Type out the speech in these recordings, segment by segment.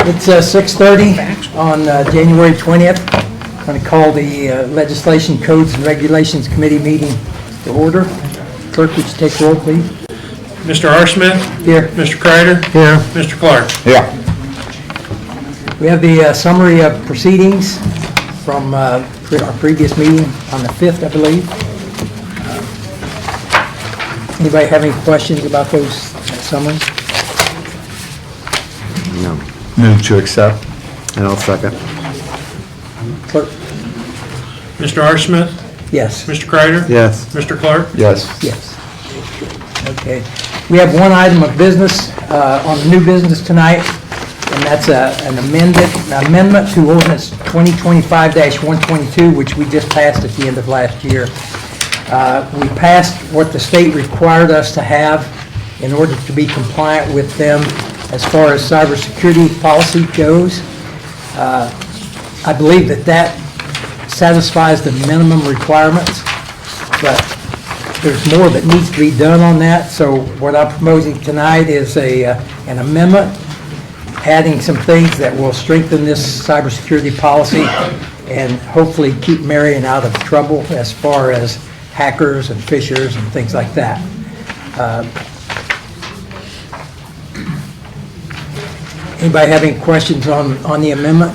It's 6:30 on January 20th. I'm going to call the Legislation, Codes, and Regulations Committee meeting to order. Clerk, would you take roll, please? Mr. R. Smith? Here. Mr. Kreider? Here. Mr. Clark? Yeah. We have the summary of proceedings from our previous meeting on the 5th, I believe. Anybody have any questions about those summaries? No. Move to accept. And I'll second. Clerk? Mr. R. Smith? Yes. Mr. Kreider? Yes. Mr. Clark? Yes. Yes. Okay. We have one item of business on the new business tonight, and that's an amendment to ordinance 2025-122, which we just passed at the end of last year. We passed what the state required us to have in order to be compliant with them as far as cybersecurity policy goes. I believe that satisfies the minimum requirements, but there's more that needs to be done on that. So what I'm proposing tonight is an amendment, adding some things that will strengthen this cybersecurity policy and hopefully keep Marion out of trouble as far as hackers and phishers and things like that. Anybody have any questions on the amendment?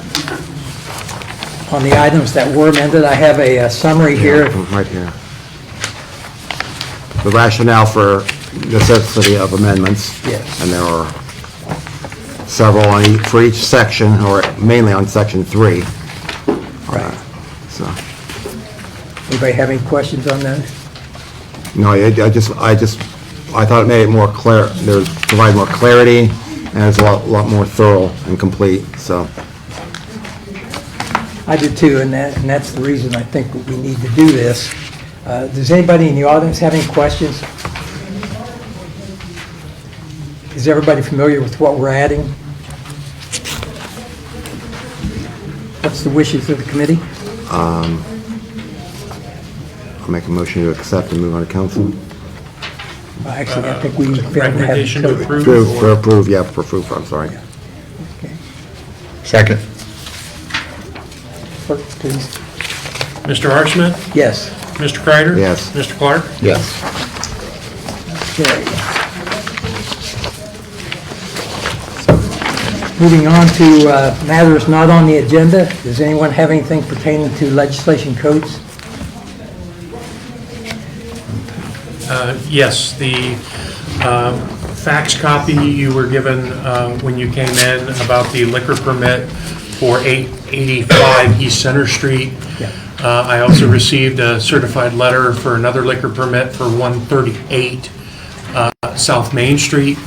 On the items that were amended? I have a summary here. Right here. The rationale for necessity of amendments. Yes. And there are several for each section, or mainly on section 3. Right. So, Anybody have any questions on that? no, I thought it made it more clear, provide more clarity, and it's a lot more thorough and complete, so. I do too, and that's the reason I think we need to do this. Does anybody in the audience have any questions? Is everybody familiar with what we're adding? What's the wishes of the committee? I'll make a motion to accept and move on to council. Actually, I think we failed to have Recommendation to approve? For approve, yeah, for approve, I'm sorry. Okay. Second. Clerk, please. Mr. R. Smith? Yes. Mr. Kreider? Yes. Mr. Clark? Yes. Okay. Moving on to matters not on the agenda. Does anyone have anything pertaining to legislation codes? Yes, the fax copy you were given when you came in about the liquor permit for 885 East Center Street. Yeah. I also received a certified letter for another liquor permit for 138 South Main Street.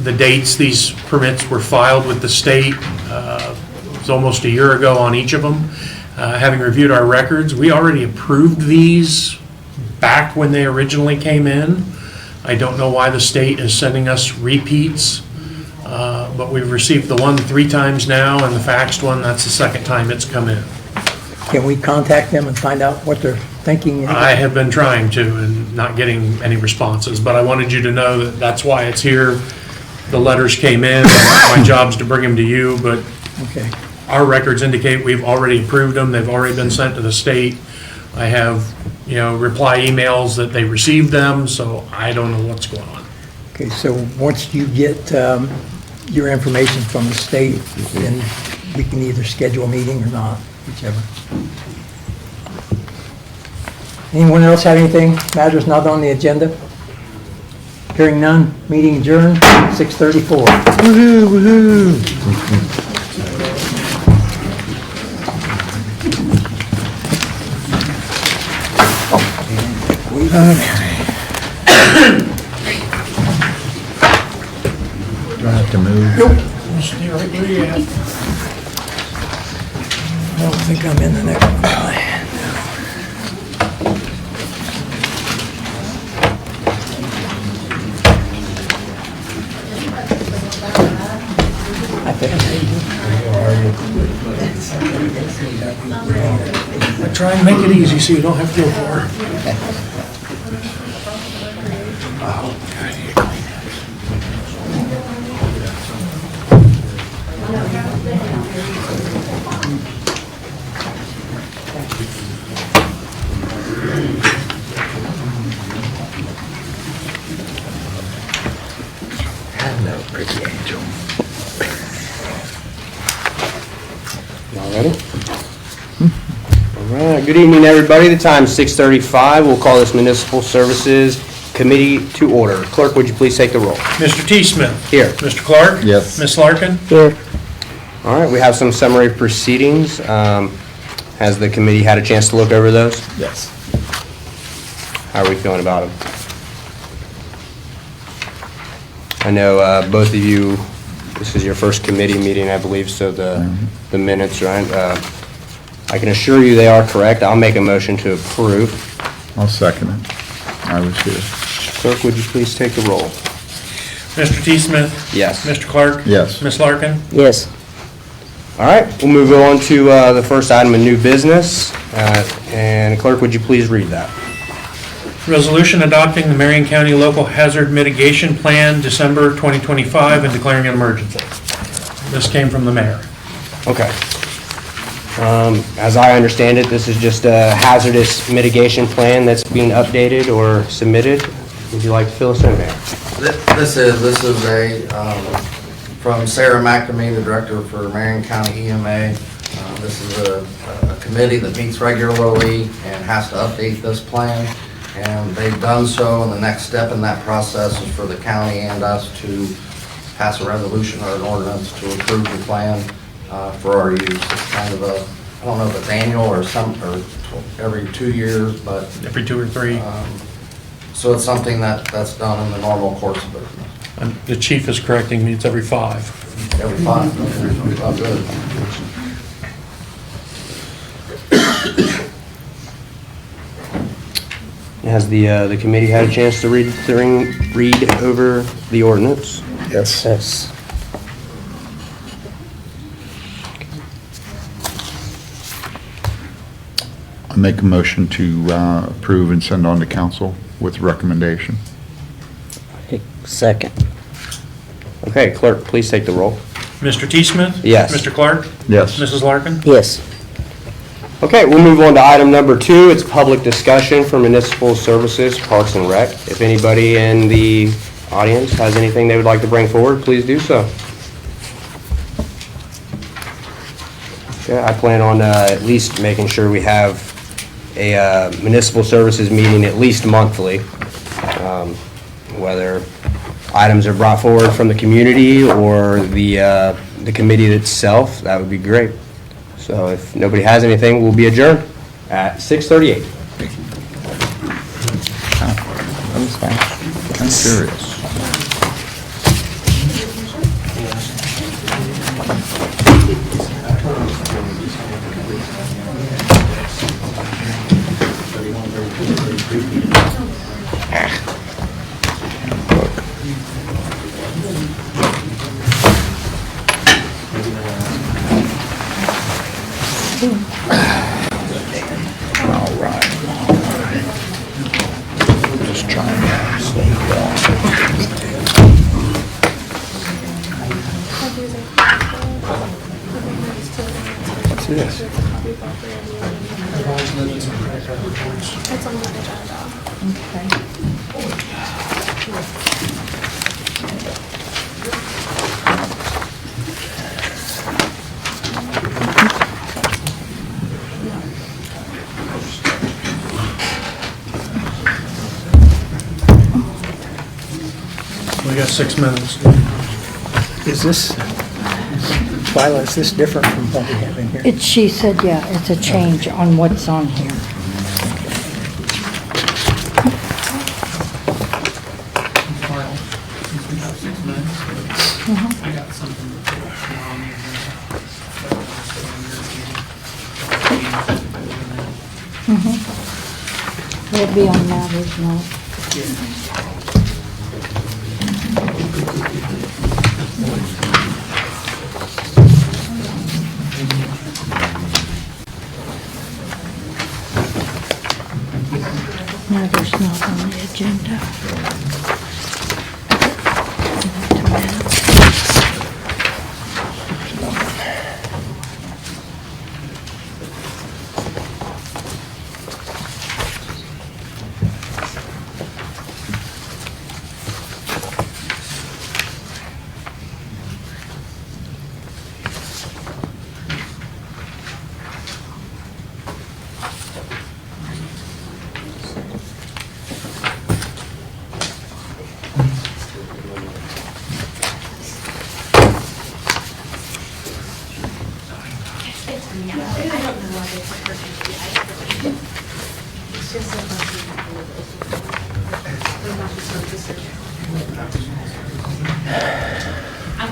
The dates these permits were filed with the state was almost a year ago on each of them. Having reviewed our records, we already approved these back when they originally came in. I don't know why the state is sending us repeats, but we've received the one 3 times now, and the faxed one, that's the second time it's come in. Can we contact them and find out what they're thinking? I have been trying to and not getting any responses, but I wanted you to know that that's why it's here. The letters came in, my job's to bring them to you, but Okay. our records indicate we've already approved them, they've already been sent to the state. I have, reply emails that they received them, so I don't know what's going on. Okay, so once you get your information from the state, then we can either schedule a meeting or not, whichever. Anyone else have anything? Matters not on the agenda? Hearing none, meeting adjourned, 6:34. Woohoo, woohoo. Do I have to move? Nope. Stay right where you're at. I don't think I'm in the next one. I think I try and make it easy so you don't have to go far. Hello, pretty angel. All ready? All right, good evening, everybody. The time is 6:35. We'll call this Municipal Services Committee to order. Clerk, would you please take the roll? Mr. T. Smith. Here. Mr. Clark. Yes. Ms. Larkin. Here. All right, we have some summary proceedings. Has the committee had a chance to look over those? Yes. How are we feeling about them? I know both of you, this is your first committee meeting, I believe, so the minutes, right? I can assure you they are correct. I'll make a motion to approve. I'll second it. I was here. Clerk, would you please take the roll? Mr. T. Smith. Yes. Mr. Clark. Yes. Ms. Larkin. Yes. All right, we'll move on to the first item of new business. And clerk, would you please read that? Resolution adopting the Marion County Local Hazard Mitigation Plan, December 2025, and declaring an emergency. This came from the mayor. Okay. As I understand it, this is just a hazardous mitigation plan that's being updated or submitted. Would you like to fill us in, Mayor? This is a, from Sarah McNamee, the director for Marion County EMA. This is a committee that meets regularly and has to update this plan. And they've done so, and the next step in that process is for the county and us to pass a resolution or an ordinance to approve the plan for our use. It's kind of a, I don't know if it's annual or every 2 years, but Every 2 or 3. so it's something that's done in the normal course of business. And the chief is correcting me, it's every 5. Every 5. Oh, good. Has the committee had a chance to read over the ordinance? Yes. Yes. I make a motion to approve and send on to council with recommendation. Second. Okay, clerk, please take the roll. Mr. T. Smith. Yes. Mr. Clark. Yes. Mrs. Larkin. Yes. Okay, we'll move on to item number 2. It's public discussion for municipal services, Parks and Rec. If anybody in the audience has anything they would like to bring forward, please do so. Okay, I plan on at least making sure we have a municipal services meeting at least monthly. Whether items are brought forward from the community or the committee itself, that would be great. So if nobody has anything, we'll be adjourned at 6:38. I'm curious. All right. Just trying to stay warm. What's this? It's on the agenda. We got 6 minutes. Is this, Twyla, is this different from what we have in here? She said, yeah, it's a change on what's on here. It'll be on matters now. Matters not on the agenda.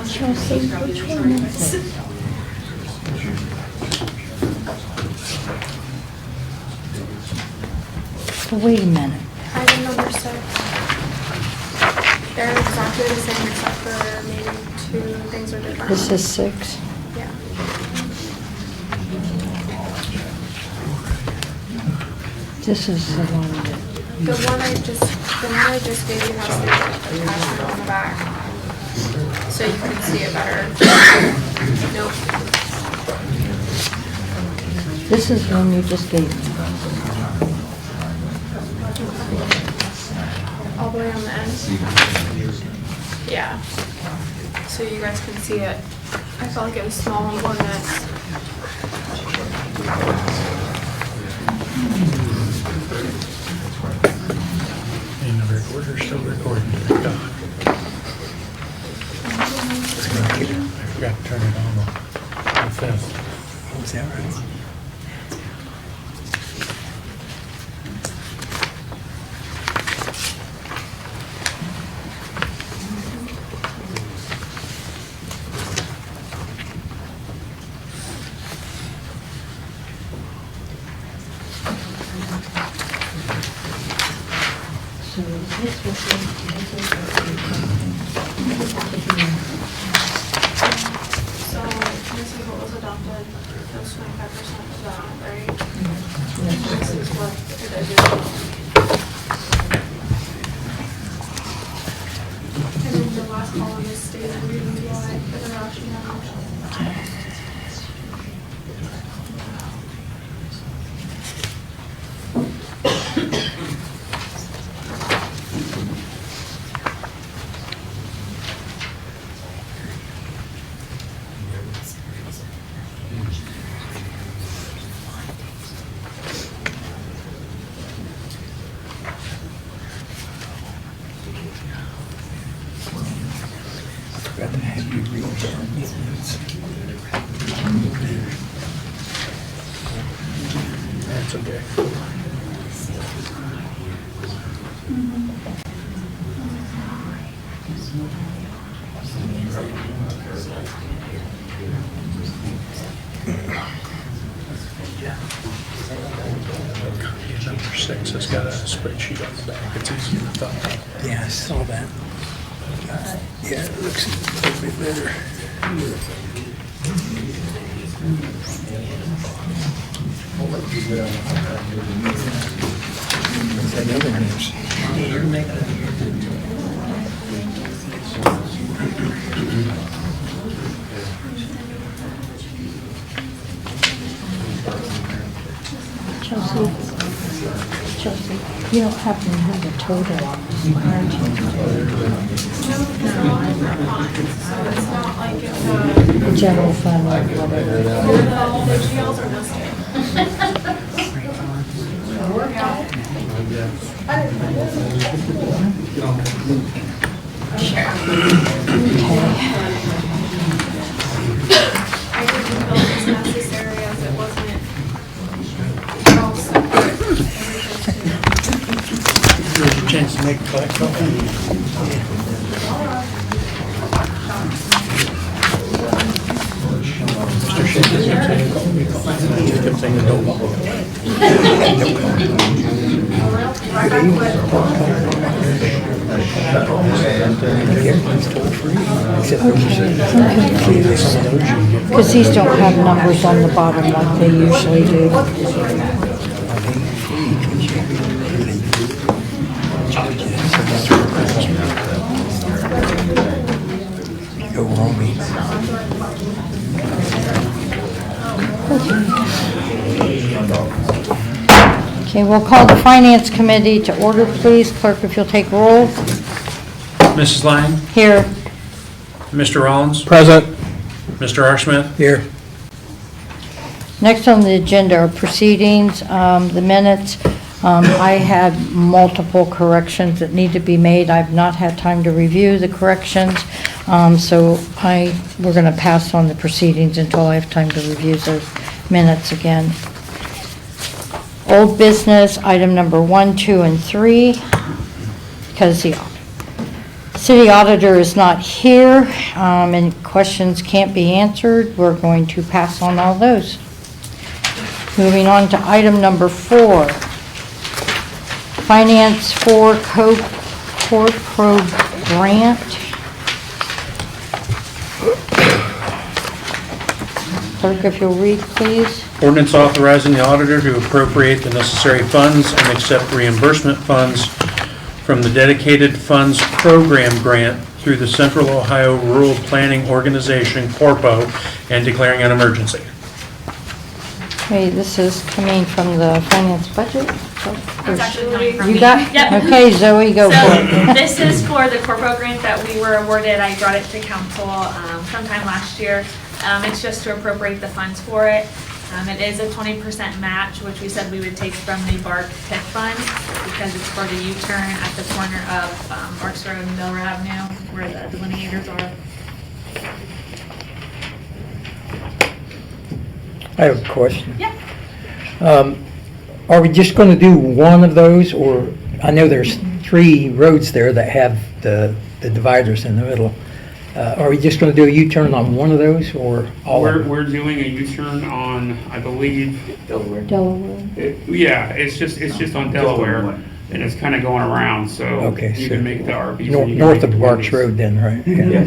Chelsea, which one is it? Wait a minute. Item number 6. They're exactly the same except for maybe 2 things are different. This is 6. Yeah. This is the one that, The one I just gave you has the attachment on the back. So you can see it better. Nope. this is the one you just gave me. All the way on the end. Yeah. So you guys can see it. I felt like it was small on ordinance. And the recorder's still recording. Thank God. I forgot to turn it on the film. Is that right? So this was So this is what was adopted. That was 25% of that, right? This is what it is. And then the last column is stated reasons why for the adoption of motion. Forgot to have you read that. That's okay. Copy number 6 has got a spreadsheet on the back. It's easier to thought. Yeah, I saw that. Yeah, it looks a little bit better. What's that other news? Chelsea, you don't happen to have the total on this behind you? It's not like it's The general fund or whatever. all the GLs are listed. I didn't feel it was necessary as it wasn't all separate. Here's your chance to make a collect copy. Mr. Shea, you kept saying no. Because these don't have numbers on the bottom like they usually do. Go roaming. Okay, we'll call the Finance Committee to order, please. Clerk, if you'll take roll. Mrs. Lang, Here. Mr. Rollins, Present. Mr. Arschmidt, Here. Next on the agenda are proceedings, the minutes. I had multiple corrections that need to be made. I've not had time to review the corrections, so we're going to pass on the proceedings until I have time to review those minutes again. Old business, item number 1, 2, and 3, because the city auditor is not here, and questions can't be answered, we're going to pass on all those. Moving on to item number 4, Finance for Corpro Grant. Clerk, if you'll read, please. Ordinance authorizing the auditor to appropriate the necessary funds and accept reimbursement funds from the Dedicated Funds Program Grant through the Central Ohio Rural Planning Organization, Corpo, and declaring an emergency. Okay, this is coming from the finance budget. It's actually coming from You me. got, Yep. okay, Zoe, go for So it. this is for the corpo grant that we were awarded. I brought it to council sometime last year. It's just to appropriate the funds for it. It is a 20% match, which we said we would take from the BARC TIF fund because it's for the U-turn at the corner of Barks Road and Delaware Avenue where the delineators are. I have a question. Yeah. Are we just going to do one of those, or, I know there's 3 roads there that have the dividers in the middle. Are we just going to do a U-turn on one of those, or all of them? We're doing a U-turn on, I believe, Delaware. yeah, it's just on Delaware, and it's kind of going around, so Okay, you so can make the RVs. North of Barks Road then, right? Yeah.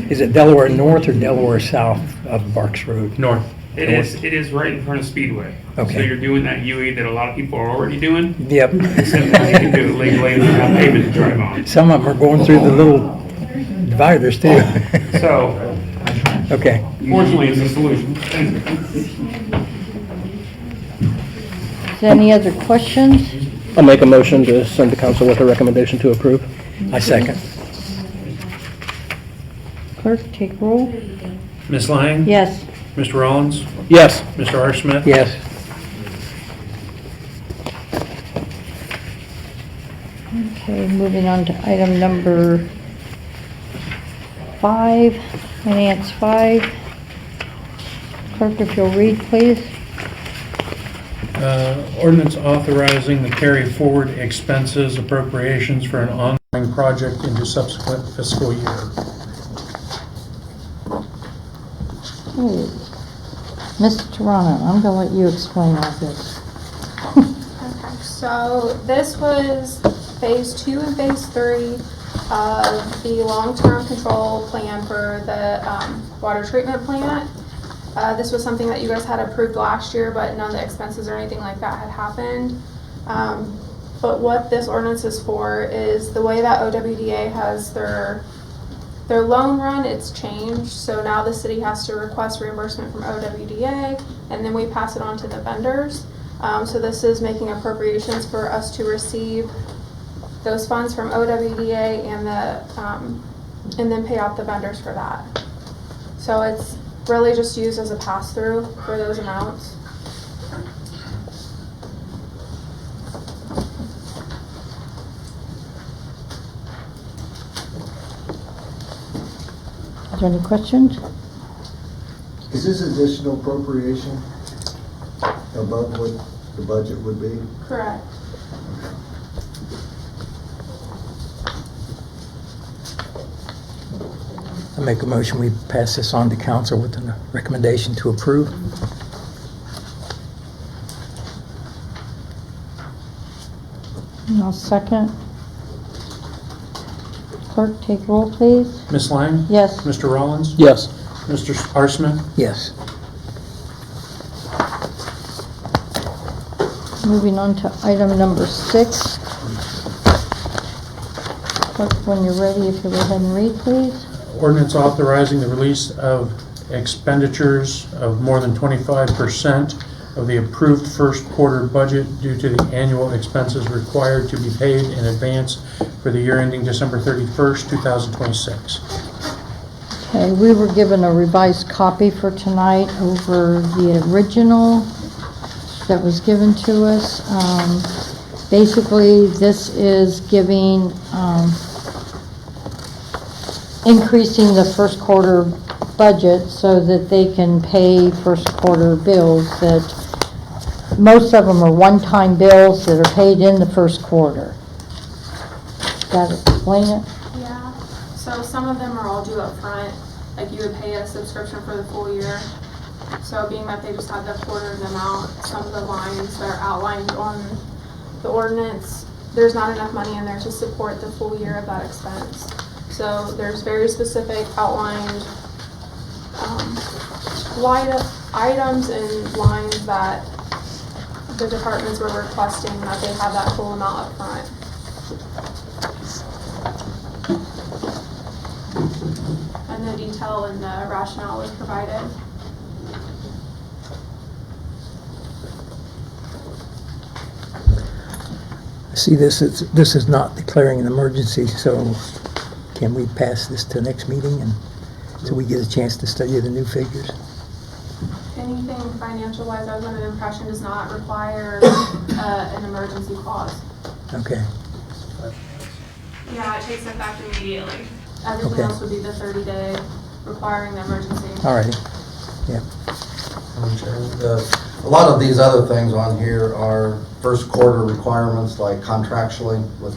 Is it Delaware North or Delaware South of Barks Road? North. It is right in front of Speedway. Okay. So you're doing that UE that a lot of people are already doing, Yep. except that you can do it legally and have pavement to drive on. Some of them are going through the little dividers too. So, Okay. fortunately, it's a solution. Is there any other questions? I'll make a motion to send the council with a recommendation to approve. I second. Clerk, take roll. Ms. Lang? Yes. Mr. Rollins? Yes. Mr. R. Smith? Yes. Okay, moving on to item number 5, Finance 5. Clerk, if you'll read, please. Ordinance authorizing the carry forward expenses appropriations for an ongoing project into subsequent fiscal year. Okay. Mr. Toronto, I'm going to let you explain all this. Okay, so this was phase 2 and phase 3 of the long-term control plan for the water treatment plant. This was something that you guys had approved last year, but none of the expenses or anything like that had happened. But what this ordinance is for is the way that OWDA has their loan run, it's changed. So now the city has to request reimbursement from OWDA, and then we pass it on to the vendors. So this is making appropriations for us to receive those funds from OWDA and then pay out the vendors for that. So it's really just used as a pass-through for those amounts. Is there any questions? Is this additional appropriation above what the budget would be? Correct. I make a motion, we pass this on to council with a recommendation to approve. And I'll second. Clerk, take roll, please. Ms. Lang? Yes. Mr. Rollins? Yes. Mr. R. Smith? Yes. Moving on to item number 6. Clerk, when you're ready, if you'll go ahead and read, please. Ordinance authorizing the release of expenditures of more than 25% of the approved first quarter budget due to the annual expenses required to be paid in advance for the year ending December 31st, 2026. Okay, we were given a revised copy for tonight over the original that was given to us. Basically, this is giving, increasing the first quarter budget so that they can pay first quarter bills that most of them are one-time bills that are paid in the first quarter. That explain it? Yeah, so some of them are all due up front. Like you would pay a subscription for the full year. So being that they just had the quarter of them out, some of the lines that are outlined on the ordinance, there's not enough money in there to support the full year of that expense. So there's very specific outlined items and lines that the departments were requesting that they have that full amount up front. And the detail and the rationale was provided. See, this is not declaring an emergency, so can we pass this to next meeting and so we get a chance to study the new figures? Anything financial wise, I was under the impression does not require an emergency clause. Okay. Yeah, it takes effect immediately. Everything Okay. else would be the 30-day requiring the emergency. All righty. Yeah. A lot of these other things on here are first quarter requirements, like contractually with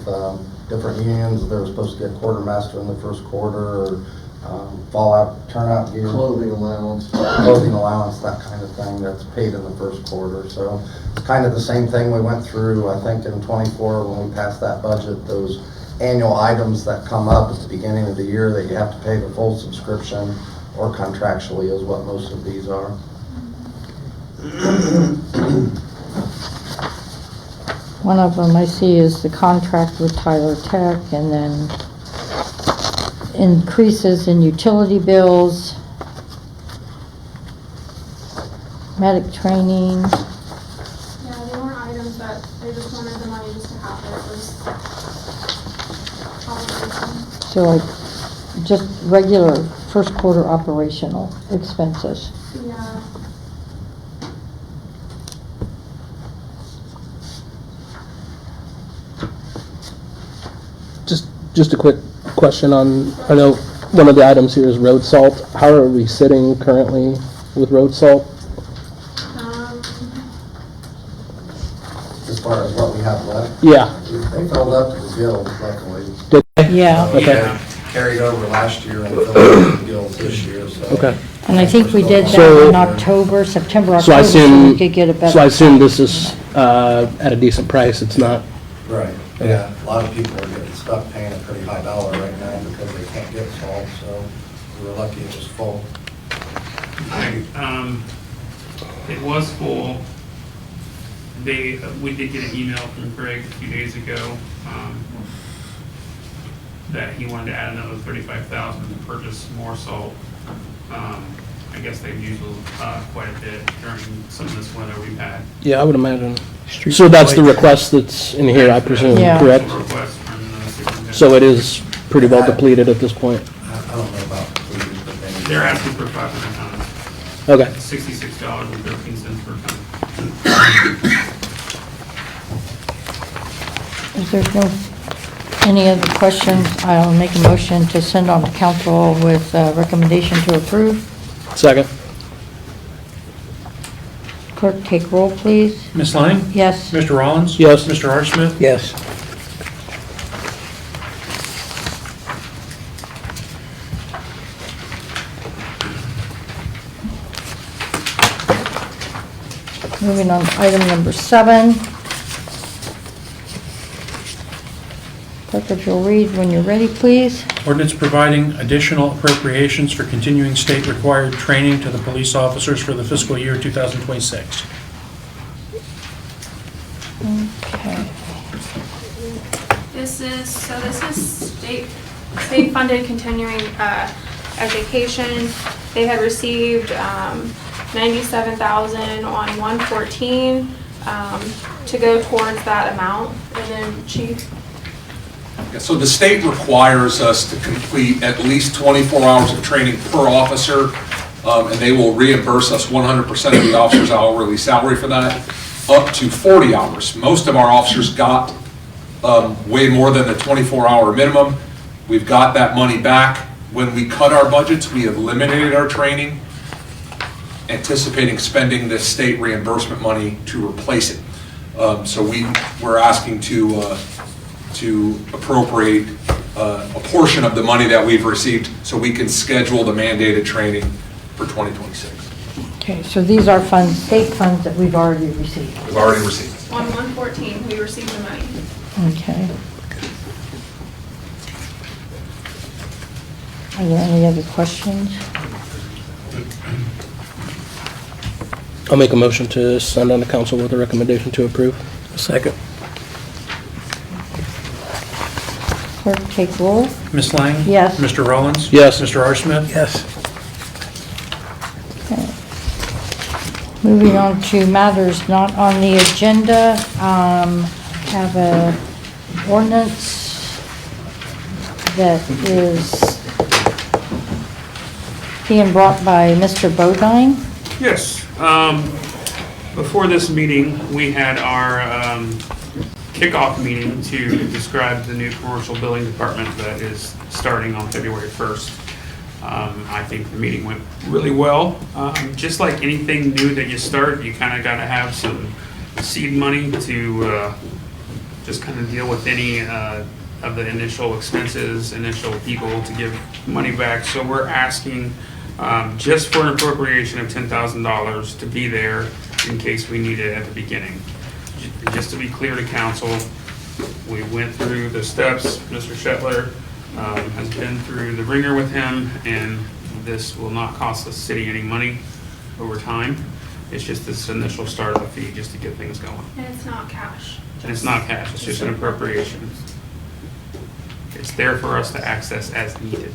different unions. They were supposed to get quartermaster in the first quarter, or fallout, turnout gear. Clothing allowance. Clothing allowance, that kind of thing, that's paid in the first quarter. So it's kind of the same thing we went through, I think, in '24 when we passed that budget. Those annual items that come up at the beginning of the year that you have to pay the full subscription or contractually is what most of these are. One of them I see is the contract with Tyler Tech, and then increases in utility bills, medic training. Yeah, they weren't items that they just wanted the money just to have it. It was obligation. So like just regular first quarter operational expenses. Yeah. Just a quick question on, I know one of the items here is road salt. How are we sitting currently with road salt? As far as what we have left, Yeah. they filled up to the gills, luckily. Did they? Yeah. So, Okay. yeah, carried over last year and filled up to the gills this year, so. Okay. And I think we did So- that in October, September, So I October, so assume, we could get a better. so I assume this is at a decent price. It's not, Right, yeah, a lot of people are getting stuck paying a pretty high dollar right now because they can't get salt, so we were lucky it was full. It was full. We did get an email from Greg a few days ago, that he wanted to add another 35,000 to purchase more salt. I guess they've used quite a bit during some of this weather we've had. yeah, I would imagine. So that's the request that's in here, I presume, Yeah. correct? Request from the superintendent. So it is pretty well depleted at this point? I don't know about completed, but they. They're asking for 500 tons, Okay. $66.13 per ton. If there's no, any other questions, I'll make a motion to send on to council with a recommendation to approve. Second. Clerk, take roll, please. Ms. Lang? Yes. Mr. Rollins? Yes. Mr. Archibald? Yes. Moving on to item number 7. Clerk, if you'll read when you're ready, please. Ordinance providing additional appropriations for continuing state-required training to the police officers for the fiscal year 2026. Okay. This is state-funded continuing education. They had received $97,000 on 114 to go towards that amount. And then Chief? Yeah, so the state requires us to complete at least 24 hours of training per officer, and they will reimburse us 100% of the officer's hourly salary for that, up to 40 hours. Most of our officers got way more than the 24-hour minimum. We've got that money back. When we cut our budgets, we have eliminated our training. anticipating spending this state reimbursement money to replace it. So we're asking to appropriate a portion of the money that we've received so we can schedule the mandated training for 2026. Okay, so these are funds, state funds that we've already received. We've already received. On 114, we received the money. Okay. Are there any other questions? I'll make a motion to send on to council with a recommendation to approve. Second. Clerk, take roll. Ms. Lang? Yes. Mr. Rollins? Yes. Mr. R. Smith? Yes. Okay. Moving on to matters not on the agenda, have a ordinance that is being brought by Mr. Bodine. Yes, before this meeting, we had our kickoff meeting to describe the new commercial building department that is starting on February 1st. I think the meeting went really well. Just like anything new that you start, you kind of got to have some seed money to just kind of deal with any of the initial expenses, initial people to give money back. So we're asking just for an appropriation of $10,000 to be there in case we need it at the beginning. Just to be clear to council, we went through the steps. Mr. Shetler has been through the ringer with him, and this will not cost the city any money over time. It's just this initial startup fee just to get things going. And it's not cash. And it's not cash, it's just an appropriation. It's there for us to access as needed,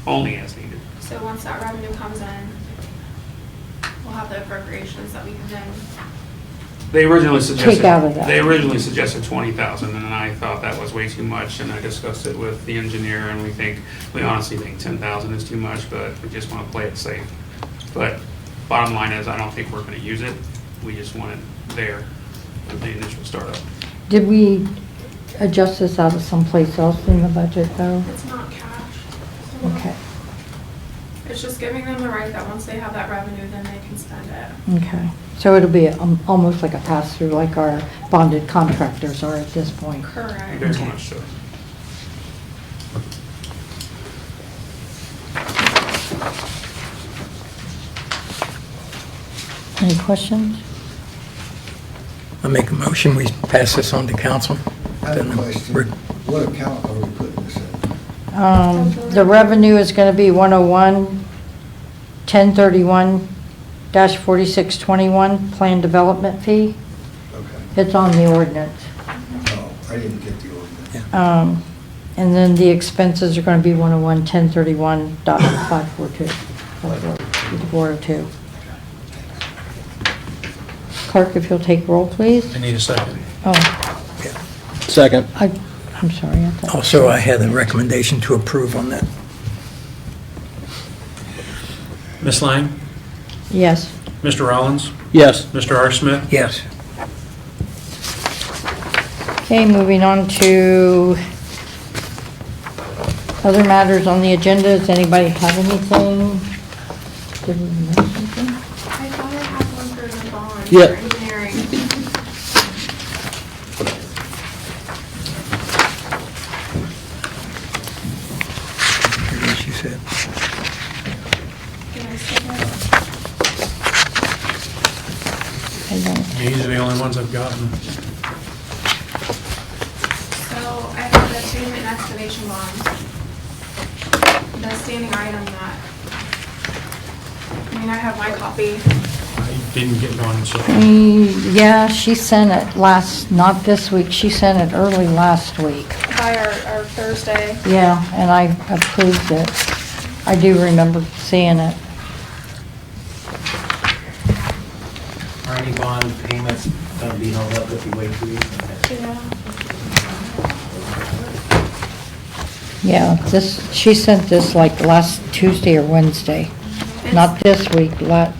only as needed. So once that revenue comes in, we'll have the appropriations that we can then. They originally suggested. Take out of that. They originally suggested 20,000, and I thought that was way too much, and I discussed it with the engineer, and we honestly think 10,000 is too much, but we just want to play it safe. But bottom line is, I don't think we're going to use it. We just want it there for the initial startup. Did we adjust this out of someplace else in the budget, though? It's not cash. So Okay, it's just giving them the right that once they have that revenue, then they can spend it. okay. So it'll be almost like a pass-through, like our bonded contractors are at this point. Correct. Very much so. Any questions? I make a motion, we pass this on to council. I have a question. We're- What account are we putting this in? The revenue is going to be 101-1031-4621, plan development fee. Okay. It's on the ordinance. No, I didn't get the ordinance. And then the expenses are going to be 101-1031.542. 402. Clerk, if you'll take roll, please. I need a second. Oh, Second. I'm sorry. I thought- Also, I had a recommendation to approve on that. Ms. Lang? Yes. Mr. Rollins? Yes. Mr. R. Smith? Yes. Okay, moving on to other matters on the agenda. Does anybody have anything? Did we miss something? I thought I had one for the bond Yeah. for engineering. As you said. Can I say that? I don't. These are the only ones I've gotten. So I have the payment and excavation bonds. The standing item that, I mean, I have my copy. I didn't get one, so. Yeah, she sent it not this week, she sent it early last week. By our Thursday. Yeah, and I approved it. I do remember seeing it. Are any bond payments going to be held up if you wait 2 weeks? Yeah. Yeah, she sent this like last Tuesday or Wednesday. Not this week, Last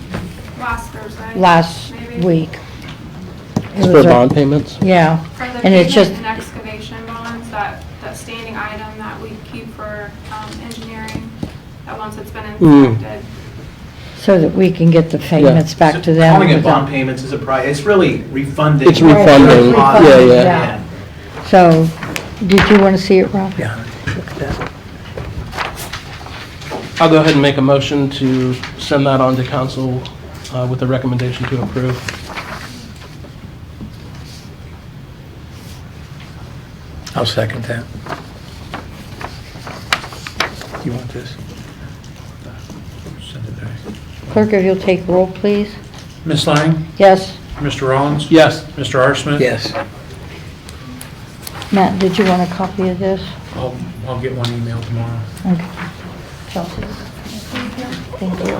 Thursday. last maybe. week. It's for bond payments? Yeah, For the and it's payment just, and excavation bonds, that standing item that we keep for engineering, that once it's been inspected. So that we can get the payments back to them. Calling it without- bond payments is it's really refunding. It's refunding, Refunding, yeah. So, did you want to see it, Rob? Yeah, look at that. I'll go ahead and make a motion to send that on to council with a recommendation to approve. I'll second that. You want this? Send it back. Clerk, if you'll take roll, please. Ms. Lang? Yes. Mr. Rollins? Yes. Mr. Arson? Yes. Matt, did you want a copy of this? I'll get one email tomorrow. Okay. Chelsea. Thank you.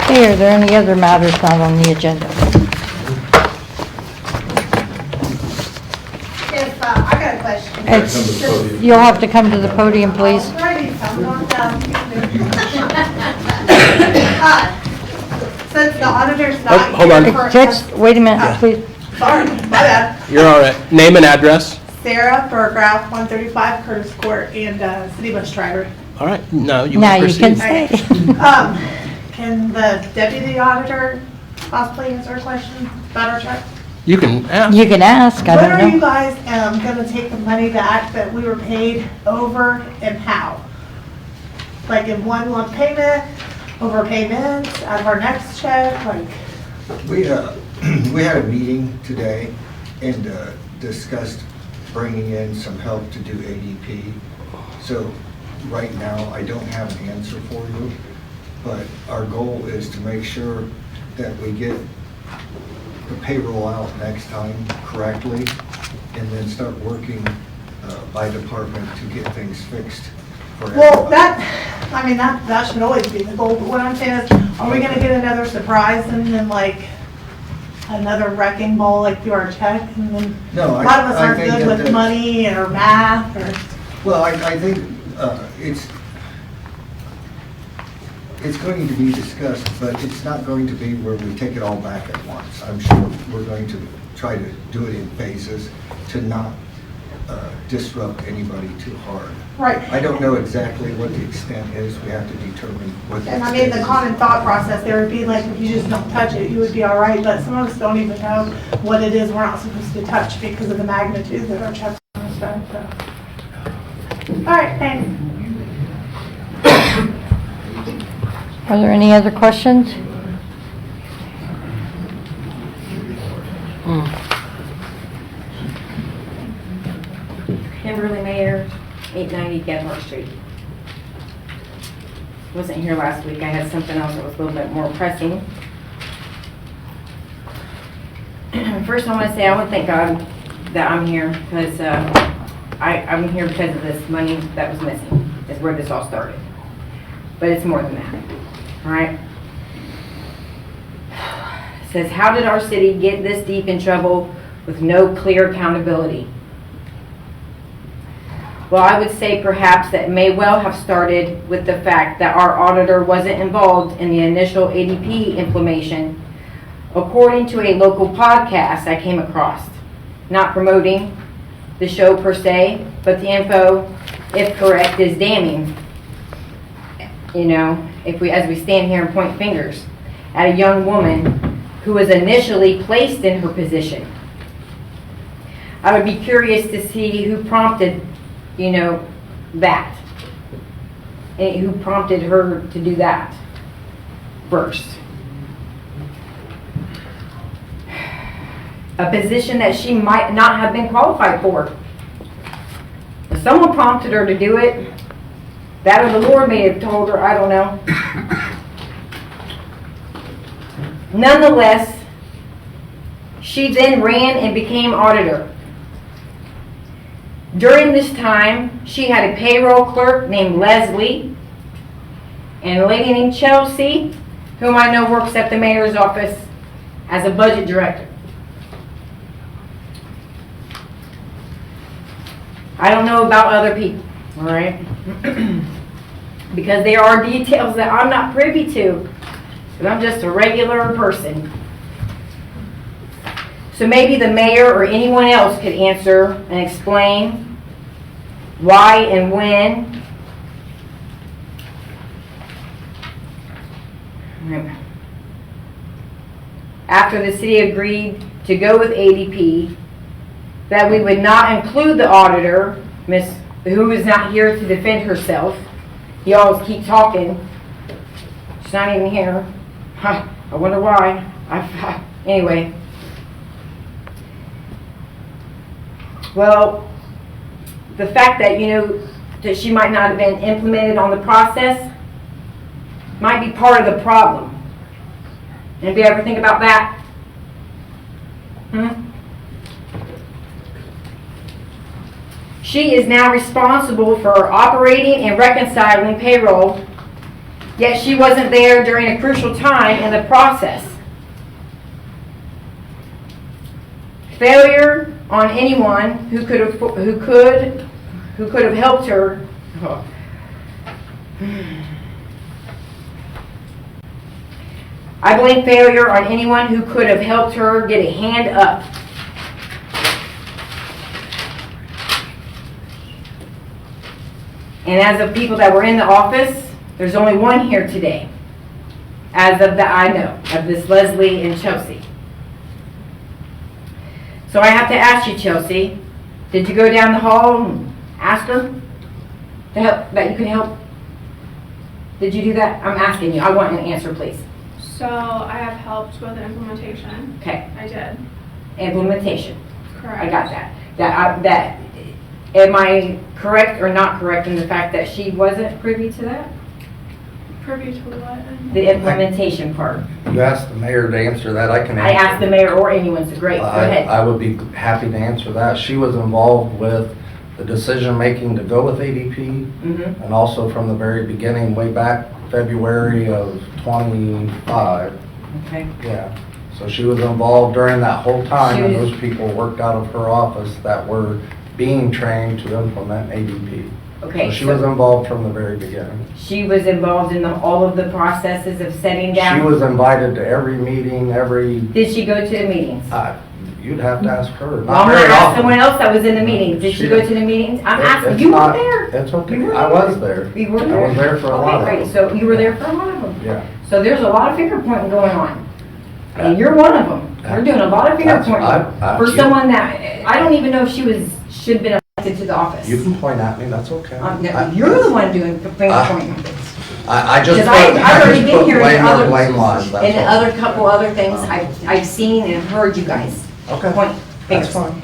Okay, are there any other matters not on the agenda? Yes, I got a question. You'll have to come to the podium, please. Alrighty, I'm not done. Since the auditor's not. hold on. here for- Just, wait a minute, please. Sorry, my bad. You're all right. Name and address. Sarah Burgraff, 135 Curtis Court, and city bus driver. All right, now you Now can you can proceed. say. Can the deputy auditor possibly answer a question about our truck? You can ask. You can ask, I When are don't you know. guys gonna take the money back that we were paid over, and how? Like in one lump payment, overpayment, out of our next check, like? We had a meeting today and discussed bringing in some help to do ADP. So right now, I don't have an answer for you, but our goal is to make sure that we get the payroll out next time correctly and then start working by department to get things fixed for Well, everybody. that should always be the goal, but what I'm saying is, are we gonna get another surprise and then like another wrecking ball like through our check and then No, a lot of us I aren't think good that with the- money or math or. Well, I think it's going to be discussed, but it's not going to be where we take it all back at once. I'm sure we're going to try to do it in phases to not disrupt anybody too hard. Right. I don't know exactly what the extent is. We have to determine what the And I extent mean, the is. common thought process there would be like, if you just don't touch it, you would be all right, but some of us don't even know what it is we're not supposed to touch because of the magnitude that our checks are spent, so. All right, thanks. Are there any other questions? Kimberly Mayer, 890 Gedmore Street. Wasn't here last week. I had something else that was a little bit more pressing. First, I want to say I want to thank God that I'm here because I'm here because of this money that was missing. Is where this all started. But it's more than that. All right. It says, how did our city get this deep in trouble with no clear accountability? Well, I would say perhaps that may well have started with the fact that our auditor wasn't involved in the initial ADP implementation, according to a local podcast I came across. Not promoting the show per se, but the info, if correct, is damning. You know, as we stand here and point fingers at a young woman who was initially placed in her position. I would be curious to see who prompted that. And who prompted her to do that first. A position that she might not have been qualified for. If someone prompted her to do it, that or the Lord may have told her, I don't know. Nonetheless, she then ran and became auditor. During this time, she had a payroll clerk named Leslie and a lady named Chelsea, whom I know works at the mayor's office as a budget director. I don't know about other people, all right? Because there are details that I'm not privy to, but I'm just a regular person. So maybe the mayor or anyone else could answer and explain why and when after the city agreed to go with ADP, that we would not include the auditor, who is not here to defend herself. You always keep talking. She's not even here. Huh, I wonder why. Anyway. Well, the fact that, that she might not have been implemented on the process might be part of the problem. Anybody ever think about that? She is now responsible for operating and reconciling payroll, yet she wasn't there during a crucial time in the process. Failure on anyone who could have helped her. I blame failure on anyone who could have helped her get a hand up. And as of people that were in the office, there's only one here today. As of that I know, of this Leslie and Chelsea. So I have to ask you, Chelsea, did you go down the hall and ask her to help, that you can help? Did you do that? I'm asking you. I want an answer, please. So I have helped with the implementation. Okay. I did. Implementation. Correct. I got that. Am I correct or not correct in the fact that she wasn't privy to that? Privy to what? The implementation part. You asked the mayor to answer that, I can answer. I asked the mayor or anyone, so great, go ahead. I would be happy to answer that. She was involved with the decision-making to go with ADP, and also from the very beginning, way back February of 25. Okay. Yeah. So she was involved during that whole time, and those people worked out of her office that were being trained to implement ADP. Okay. So she was involved from the very beginning. She was involved in all of the processes of setting down? She was invited to every meeting, Did she go to the meetings? You'd have to ask her. Well, I'm going to ask someone else that was in the meetings. Did she go to the meetings? I'm asking, you were there? It's okay, I was there. You were there? I was there for a lot of Okay, them. great, so you were there for a lot of them? Yeah. So there's a lot of finger pointing going on. And you're one of them. You're doing a lot of finger pointing. For someone that, I don't even know if should have been elected to the office. You can point at me, that's okay. No, you're the one doing finger pointing. I just Because put, I've already been put here blame in where other, blame lies, that's in all. other couple other things I've seen and heard you guys point fingers. That's fine.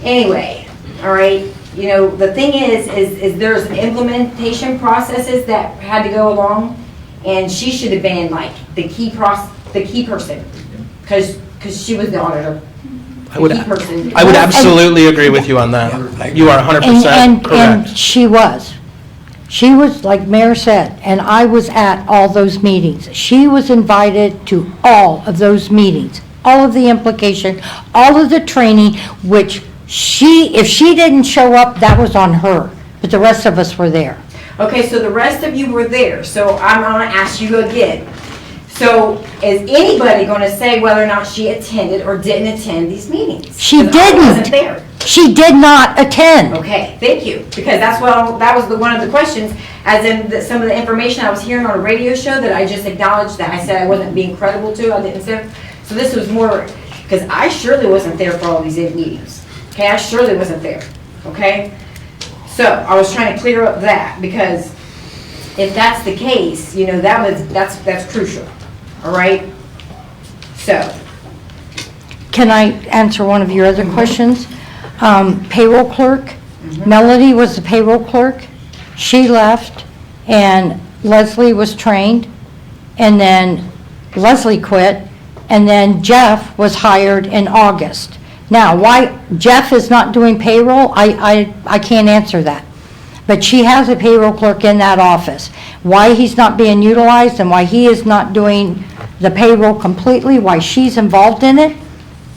Anyway, all right, the thing is there's implementation processes that had to go along, and she should have been like the key person, because she was the auditor. I would The key person. absolutely agree with you on that. You are 100% correct. And she was. She was, like Mayor said, and I was at all those meetings. She was invited to all of those meetings, all of the implication, all of the training, which if she didn't show up, that was on her, but the rest of us were there. Okay, so the rest of you were there, so I'm gonna ask you again. So is anybody gonna say whether or not she attended or didn't attend these meetings? She 'Cause I wasn't didn't. there. She did not attend. Okay, thank you, because that was one of the questions, as in some of the information I was hearing on a radio show that I just acknowledged that I said I wasn't being credible to, I didn't say. So this was more, because I surely wasn't there for all these meetings. Okay, I surely wasn't there, okay? So I was trying to clear up that, because if that's the case, that's crucial, all right? So. Can I answer one of your other questions? Payroll clerk, Melody was the payroll clerk. She left, and Leslie was trained, and then Leslie quit, and then Jeff was hired in August. Now, why Jeff is not doing payroll, I can't answer that. But she has a payroll clerk in that office. Why he's not being utilized and why he is not doing the payroll completely, why she's involved in it,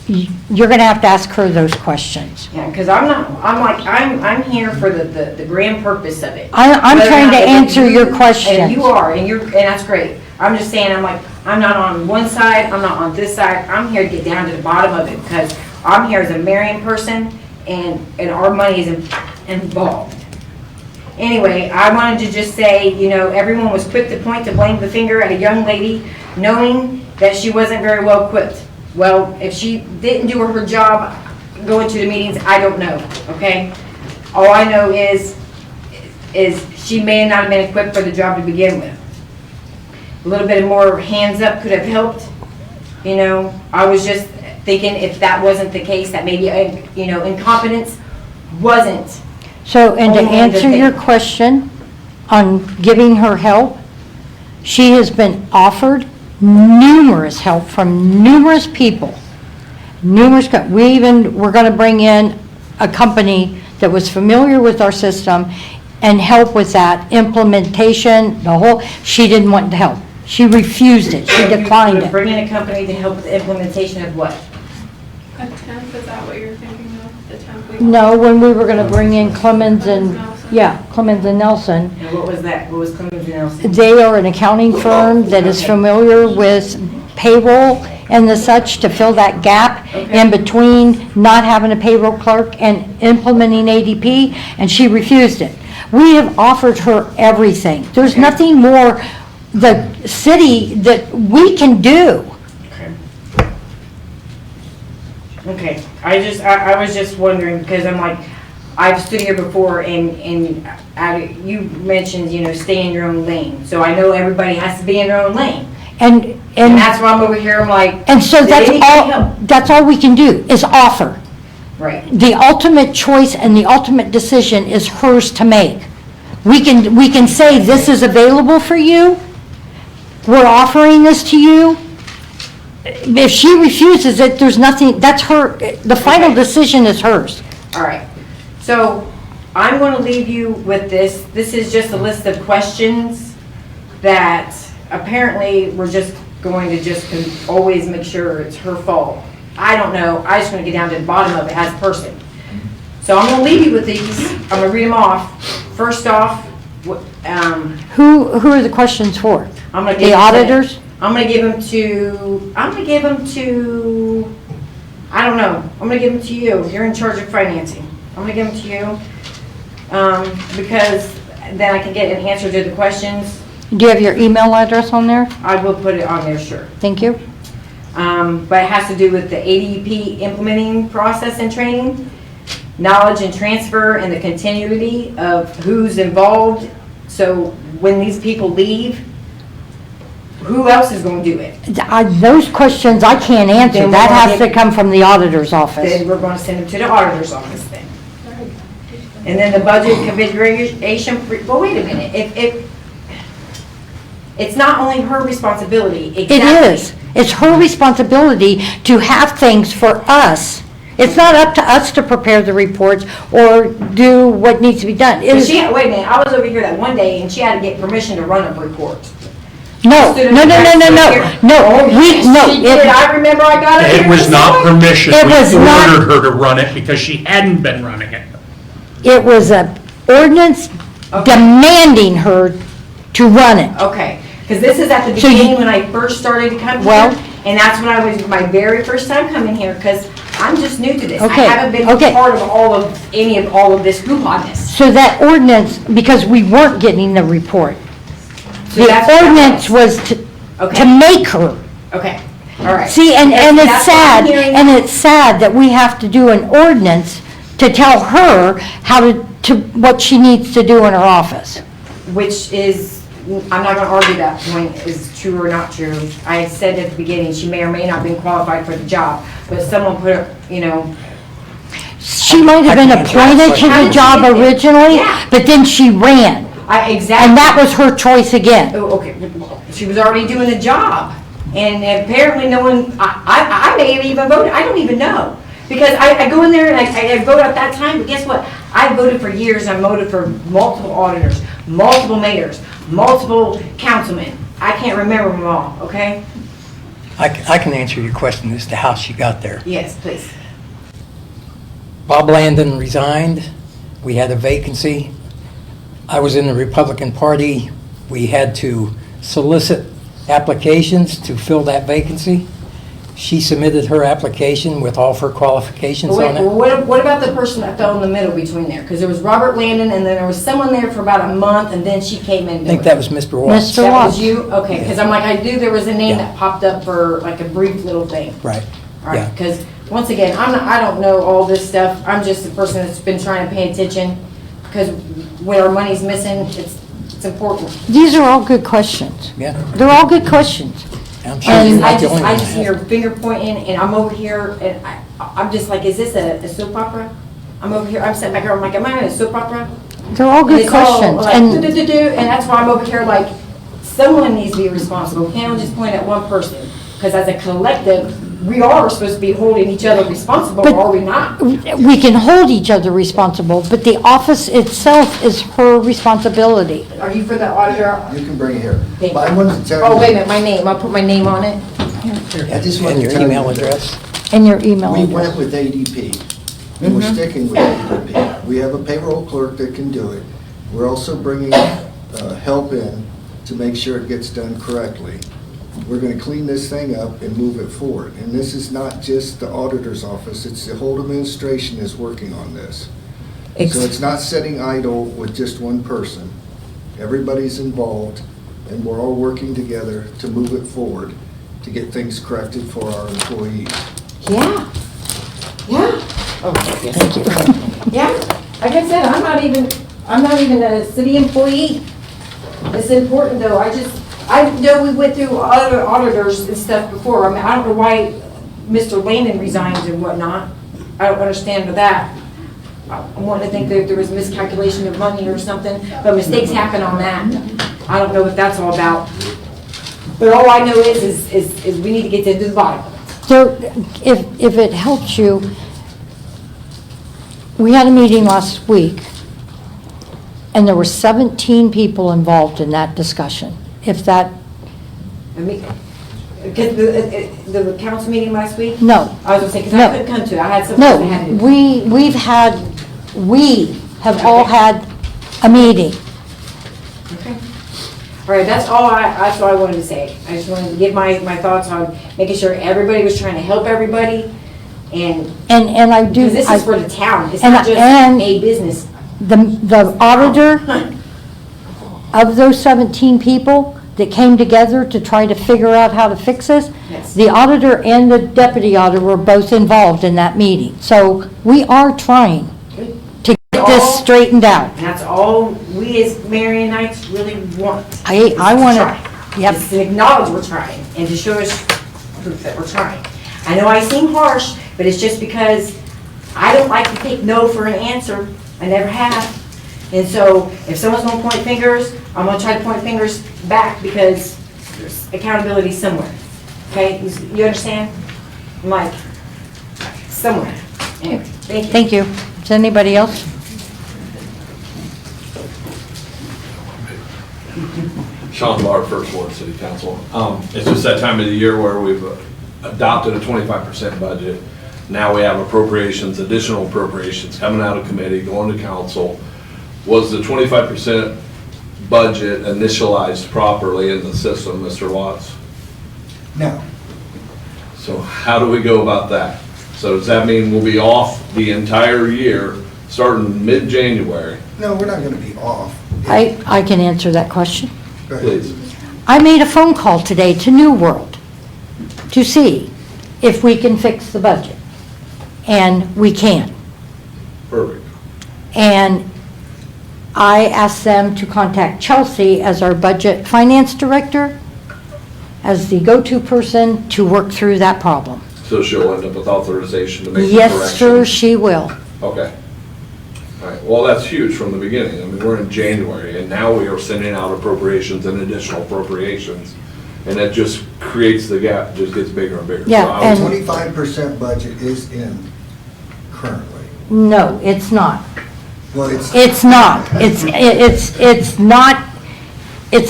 you're gonna have to ask her those questions. Yeah, because I'm here for the grand purpose of it. I'm Whether or trying not to that answer your questions. And you are, and that's great. I'm just saying, I'm not on one side, I'm not on this side. I'm here to get down to the bottom of it, because I'm here as a Marion person, and our money is involved. Anyway, I wanted to just say, everyone was quick to point the blame the finger at a young lady, knowing that she wasn't very well equipped. Well, if she didn't do her job going to the meetings, I don't know, okay? All I know is she may not have been equipped for the job to begin with. A little bit more hands up could have helped. I was just thinking if that wasn't the case, that maybe, incompetence wasn't. So, and to only the answer thing. your question on giving her help, she has been offered numerous help from numerous people. We're going to bring in a company that was familiar with our system and help with that implementation, she didn't want to help. She refused it, she declined it. Bring in a company to help with the implementation of what? A temp, is that what you're thinking of? The temp? No, when we were gonna bring in Clemens and Nelson, And what was that? What was Clemens and Nelson? they are an accounting firm that is familiar with payroll and the such to fill that gap in between not having a payroll clerk and implementing ADP, and she refused it. We have offered her everything. There's nothing more the city that we can do. Okay, I was just wondering, because I'm like, I've stood here before and you mentioned, stay in your own lane. So I know everybody has to be in their own lane. And that's why I'm over here, I'm like. And so did anybody help? that's all we can do, is offer. Right. The ultimate choice and the ultimate decision is hers to make. We can say, this is available for you, we're offering this to you. If she refuses it, there's nothing, that's her, the final decision is hers. All right, so I'm going to leave you with this. This is just a list of questions that apparently we're just going to always make sure it's her fault. I don't know, I just want to get down to the bottom of it as a person. So I'm going to leave you with these. I'm going to read them off. First off, Who are the questions for? I'm going to The give auditors? I'm going to give them to, I don't know. I'm going to give them to you. You're in charge of financing. I'm going to give them to you because then I can get an answer to the questions. Do you have your email address on there? I will put it on there, sure. Thank you. But it has to do with the ADP implementing process and training, knowledge and transfer, and the continuity of who's involved. So when these people leave, who else is going to do it? Those questions I can't answer. Then That we're has gonna to come from the auditor's office. Then we're going to send them to the auditor's office then. And then the budget configuration, well, wait a minute. If it's not only her responsibility. It is. It's her responsibility to have things for us. It's not up to us to prepare the reports or do what needs to be done. It is- Wait a minute, I was over here that one day and she had to get permission to run a report. No. She did. I remember I got it. It was not permission. It was We not- ordered her to run it because she hadn't been running it. It was an ordinance demanding her to run it. Okay, because this is at the So you- beginning when I first started to come Well- here. And that's when I was, my very first time coming here, because I'm just new to this. I Okay, haven't been okay. part of any of all of this hoo-ha-ness. So that ordinance, because we weren't getting the report, So the that's what that ordinance was Okay. to make her. Okay, all right. See, and it's That's what I'm sad, hearing. and it's sad that we have to do an ordinance to tell her how to what she needs to do in her office. Which is, I'm not gonna argue that point is true or not true. I said at the beginning, she may or may not have been qualified for the job, but someone put her, She might have been appointed to the job originally, Yeah. but then she ran, exactly. and that was her choice again. Oh, okay, she was already doing the job, and apparently no one, I may have even voted, I don't even know. Because I go in there and I vote at that time, but guess what? I voted for years, I voted for multiple auditors, multiple mayors, multiple councilmen. I can't remember them all, okay? I can answer your question as to how she got there. Yes, please. Bob Landon resigned. We had a vacancy. I was in the Republican Party. We had to solicit applications to fill that vacancy. She submitted her application with all of her qualifications Wait, on well, it. what about the person that fell in the middle between there? Because there was Robert Landon, and then there was someone there for about a month, and then she came in. I think that was Mr. Watts. Mr. That Watts. was you? Okay, because I'm like, I knew there was a name Yeah. that popped up for like a brief little thing. Right, All right, yeah. because once again, I don't know all this stuff. I'm just a person that's been trying to pay attention, because when our money's missing, it's important. These are all good questions. Yeah. They're all good questions. I'm sure you're not the only one I that just has. hear finger pointing, and I'm over here, and I'm just like, is this a soap opera? I'm over here, I'm sitting back here, I'm like, am I in a soap opera? They're all And good it's all questions. like, And do-do-do-do, and that's why I'm over here like, someone needs to be responsible. Can't just point at one person. Because as a collective, we are supposed to be holding each other responsible, But- or are we not? we can hold each other responsible, but the office itself is her responsibility. Are you for the auditor? You can bring it here. Thank But I you. wanted to tell Oh, you- wait a minute, my name, I'll put my name on it. I just wanted And to your tell you email that address. And your email We address. went with ADP, and we're sticking with ADP. We have a payroll clerk that can do it. We're also bringing help in to make sure it gets done correctly. We're going to clean this thing up and move it forward. And this is not just the auditor's office, it's the whole administration is working on this. So it's not sitting idle with just one person. Everybody's involved, and we're all working together to move it forward, to get things corrected for our employees. Yeah. Yeah. Oh, yes. Thank you. Yeah, like I said, I'm not even a city employee. It's important though, I know we went through other auditors and stuff before. I mean, I don't know why Mr. Landon resigns and whatnot. I don't understand that. I want to think that there was miscalculation of money or something, but mistakes happen on that. I don't know what that's all about. But all I know is we need to get to the bottom. So if it helps you, we had a meeting last week, and there were 17 people involved in that discussion. If that, I mean, because the council meeting last week? no. I was gonna say, because No. I couldn't come to it, I had something I had to No, do. we have all had a meeting. Okay. All right, that's all I wanted to say. I just wanted to give my thoughts on making sure everybody was trying to help everybody, and, And I do. because this is for the town, it's and- not just and- a business. The auditor of those 17 people that came together to try to figure out how to fix this, Yes. the auditor and the deputy auditor were both involved in that meeting. So we are trying Good. to get this straightened out. And that's all we as Marionites really want. I want Try. to, yep. Is to acknowledge we're trying, and to show us proof that we're trying. I know I seem harsh, but it's just because I don't like to take no for an answer. I never have. And so if someone's gonna point fingers, I'm gonna try to point fingers back, because there's accountability somewhere. Okay, you understand? I'm like, somewhere. Anyway, thank you. Thank you. Is anybody else? Sean Barr, First Ward City Council. It's just that time of the year where we've adopted a 25% budget. Now we have appropriations, additional appropriations coming out of committee, going to council. Was the 25% budget initialized properly in the system, Mr. Watts? No. So how do we go about that? So does that mean we'll be off the entire year, starting mid-January? No, we're not going to be off. I can answer that question. Go ahead. Please. I made a phone call today to New World to see if we can fix the budget. And we can. Perfect. And I asked them to contact Chelsea as our budget finance director, as the go-to person to work through that problem. So she'll end up with authorization to make the correction? Yes, sir, she will. Okay. All right, well, that's huge from the beginning. I mean, we're in January, and now we are sending out appropriations and additional appropriations, and that just creates the gap, just gets bigger and bigger. Yeah, So I was- and- 25% budget is in currently. No, it's not. Well, it's. It's not. It's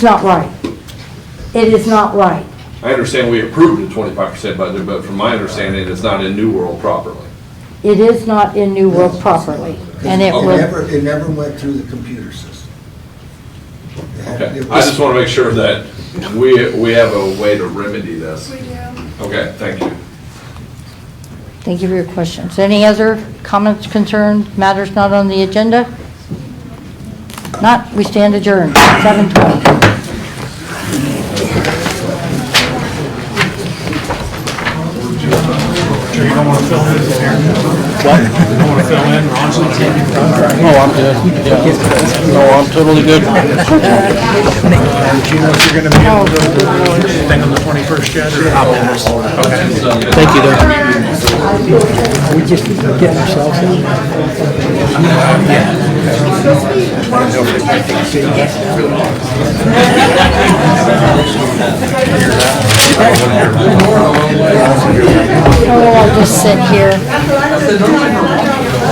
not right. It is not right. I understand we approved a 25% budget, but from my understanding, it's not in New World properly. It is not in New World properly, and it will. It never went through the computer system. Okay, I just want to make sure that we have a way to remedy this. We do. Okay, thank you. Thank you for your questions. Any other comments, concerns, matters not on the agenda? Not, we stand adjourned, 7:20. Sure you don't want to fill in here? What? You don't want to fill in, Ron's not here. No, I'm good. Yeah. No, I'm totally good. Do you know if you're going to be able to do anything on the 21st yet? or- Okay. Thank you, there. We just getting ourselves in. Oh, I'll just sit here.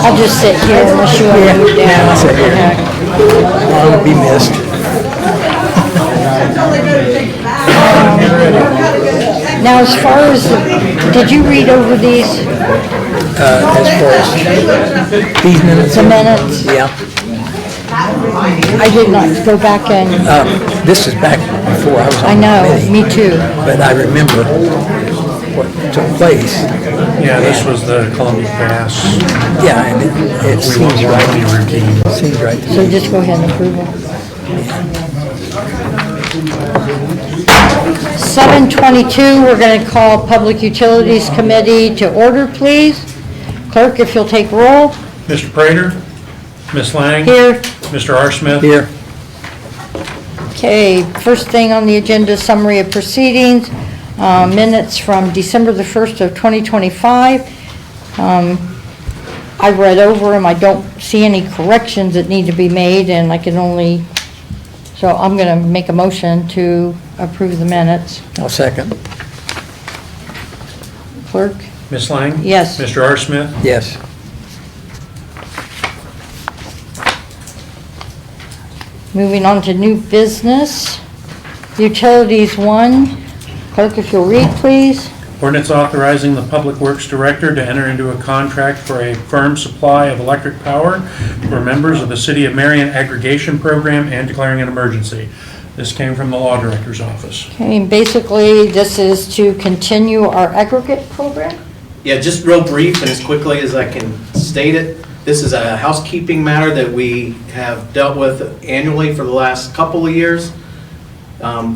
I'll just sit here unless you want to move down. Yeah, I'll sit here. I'll be missed. Now, as far as, did you read over these? As far as these minutes? The minutes? Yeah. I did not go back and, This is back before I was on I the know, committee. me too. But I remember what took place. Yeah, this was the Columbia Pass. Yeah, and it We seems want to right. be routine. Seems right to So me. just go ahead and approve them. 7:22, we're going to call Public Utilities Committee to order, please. Clerk, if you'll take roll. Mr. Prater? Ms. Lang? Here. Mr. R. Smith? Here. Okay, first thing on the agenda, summary of proceedings, minutes from December the 1st of 2025. I've read over them, I don't see any corrections that need to be made, and I can only, so I'm going to make a motion to approve the minutes. I'll second. Clerk? Ms. Lang? Yes. Mr. R. Smith? Yes. Moving on to new business. Utilities 1. Clerk, if you'll read, please. Ordinance authorizing the Public Works Director to enter into a contract for a firm supply of electric power for members of the City of Marion Aggregation Program and declaring an emergency. This came from the Law Director's Office. Okay, and basically, this is to continue our aggregate program? Yeah, just real brief and as quickly as I can state it, this is a housekeeping matter that we have dealt with annually for the last couple of years.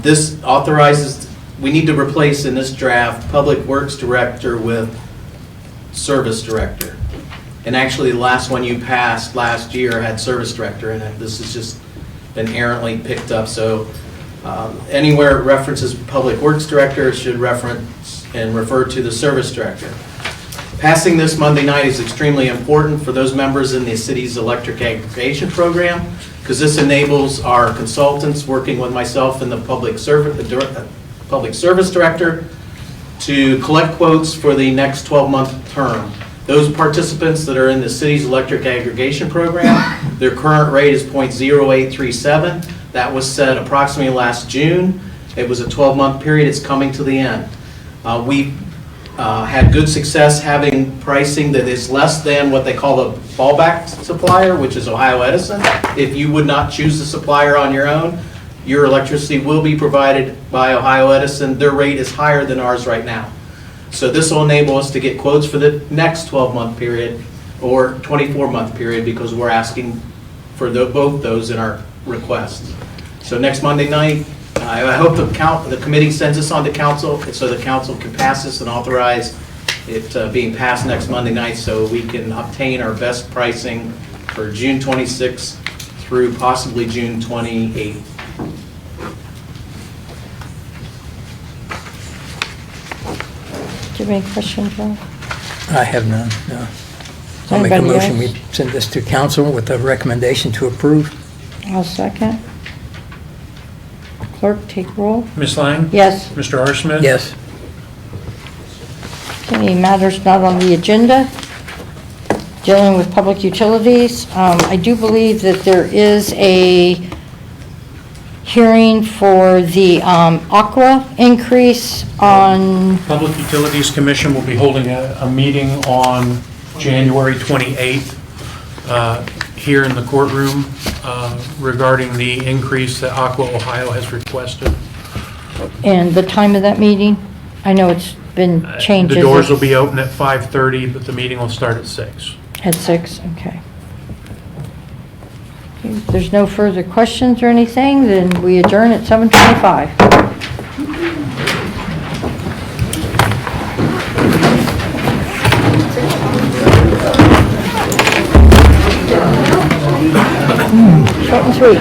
This authorizes, we need to replace in this draft, Public Works Director with Service Director. And actually, the last one you passed last year had Service Director in it. This has just been errantly picked up, so anywhere it references Public Works Director, it should reference and refer to the Service Director. Passing this Monday night is extremely important for those members in the city's electric aggregation program, because this enables our consultants, working with myself and the Public Service Director, to collect quotes for the next 12-month term. Those participants that are in the city's electric aggregation program, their current rate is .0837. That was set approximately last June. It was a 12-month period. It's coming to the end. We had good success having pricing that is less than what they call the fallback supplier, which is Ohio Edison. If you would not choose the supplier on your own, your electricity will be provided by Ohio Edison. Their rate is higher than ours right now. So this will enable us to get quotes for the next 12-month period or 24-month period, because we're asking for both those in our requests. So next Monday night, I hope the committee sends this on to council so the council can pass this and authorize it being passed next Monday night, so we can obtain our best pricing for June 26th through possibly June 28th. Do you have any questions, Ron? I have none, no. I'll make a Anybody motion, we else? send this to council with a recommendation to approve. I'll second. Clerk, take roll. Ms. Lang? Yes. Mr. R. Smith? Yes. Okay, matters not on the agenda. Dealing with public utilities. I do believe that there is a hearing for the Aqua increase on, Public Utilities Commission will be holding a meeting on January 28th here in the courtroom regarding the increase that Aqua Ohio has requested. and the time of that meeting. I know it's been changes. The doors will be open at 5:30, but the meeting will start at 6. At 6, okay. Okay, if there's no further questions or anything, then we adjourn at 7:25. Short and sweet.